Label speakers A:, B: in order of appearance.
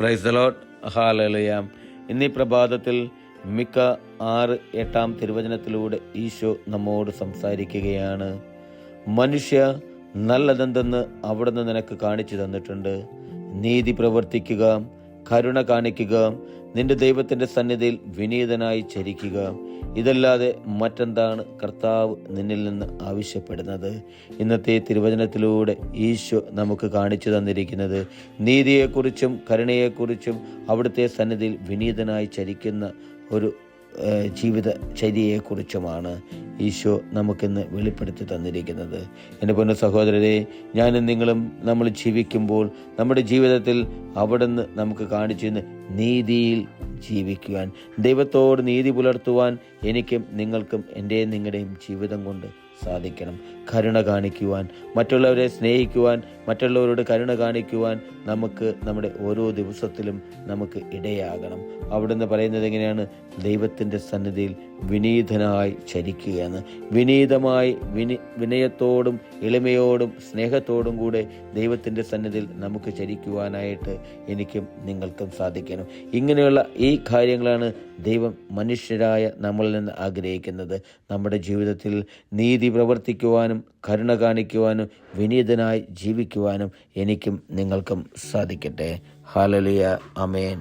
A: Praise the Lord. Hallelujah. ഇന്നീ പ്രഭാതത്തിൽ മിക്ക 6-8 തിരുവചനത്തിലൂടെ ഈശോ നമ്മോട് സംസാരിക്കുകയാണ്. മനുഷ്യ, നല്ലതെന്തെന്ന് അവിടുന്ന് നിനക്ക് കാണിച്ചു തന്നിട്ടുണ്ട്. നീതി പ്രവർത്തിക്കുക, കരുണ കാണിക്കുക, നിന്റെ ദൈവത്തിൻ്റെ സന്നിധിയിൽ വിനീതനായി ചരിക്കുക. ഇതല്ലാതെ മറ്റെന്താണ് കർത്താവ് നിന്നിൽ നിന്ന് ആവശ്യപ്പെടുന്നത്? ഇന്നത്തെ തിരുവചനത്തിലൂടെ ഈശോ നമുക്ക് കാണിച്ചു തന്നിരിക്കുന്നത് നീതിയെക്കുറിച്ചും കരുണയെക്കുറിച്ചും അവിടുത്തെ സന്നിധിയിൽ വിനീതനായി ചരിക്കുന്ന ഒരു ജീവിതചര്യയെക്കുറിച്ചുമാണ് ഈശോ നമുക്കിന്ന് വെളിപ്പെടുത്തി തന്നിരിക്കുന്നത്. എൻ്റെ പൊന്നു സഹോദരരെ, ഞാനും നിങ്ങളും നമ്മൾ ജീവിക്കുമ്പോൾ നമ്മുടെ ജീവിതത്തിൽ അവിടുന്ന് നമുക്ക് കാണിച്ചു തന്ന് നീതിയിൽ ജീവിക്കുവാൻ, ദൈവത്തോട് നീതി പുലർത്തുവാൻ എനിക്കും നിങ്ങൾക്കും നിങ്ങളുടെയും ജീവിതം കൊണ്ട് സാധിക്കണം. കരുണ കാണിക്കുവാൻ, മറ്റുള്ളവരെ സ്നേഹിക്കുവാൻ, മറ്റുള്ളവരോട് കരുണ കാണിക്കുവാൻ നമുക്ക് നമ്മുടെ ഓരോ ദിവസത്തിലും നമുക്ക് ഇടയാകണം. അവിടുന്ന് പറയുന്നത് എങ്ങനെയാണ്? ദൈവത്തിൻ്റെ സന്നിധിയിൽ വിനീതനായി ചരിക്കുകയെന്ന്. വിനീതമായി വിനയത്തോടും എളിമയോടും സ്നേഹത്തോടും കൂടെ ദൈവത്തിൻ്റെ സന്നിധിയിൽ നമുക്ക് ചരിക്കുവാനായിട്ട് എനിക്കും നിങ്ങൾക്കും സാധിക്കണം. ഇങ്ങനെയുള്ള ഈ കാര്യങ്ങളാണ് ദൈവം മനുഷ്യരായ നമ്മളിൽ നിന്ന് ആഗ്രഹിക്കുന്നത്. നമ്മുടെ ജീവിതത്തിൽ നീതി പ്രവർത്തിക്കുവാനും കരുണ കാണിക്കുവാനും വിനീതനായി ജീവിക്കുവാനും എനിക്കും നിങ്ങൾക്കും സാധിക്കട്ടെ. ഹല്ലേലൂയ. ആമേൻ.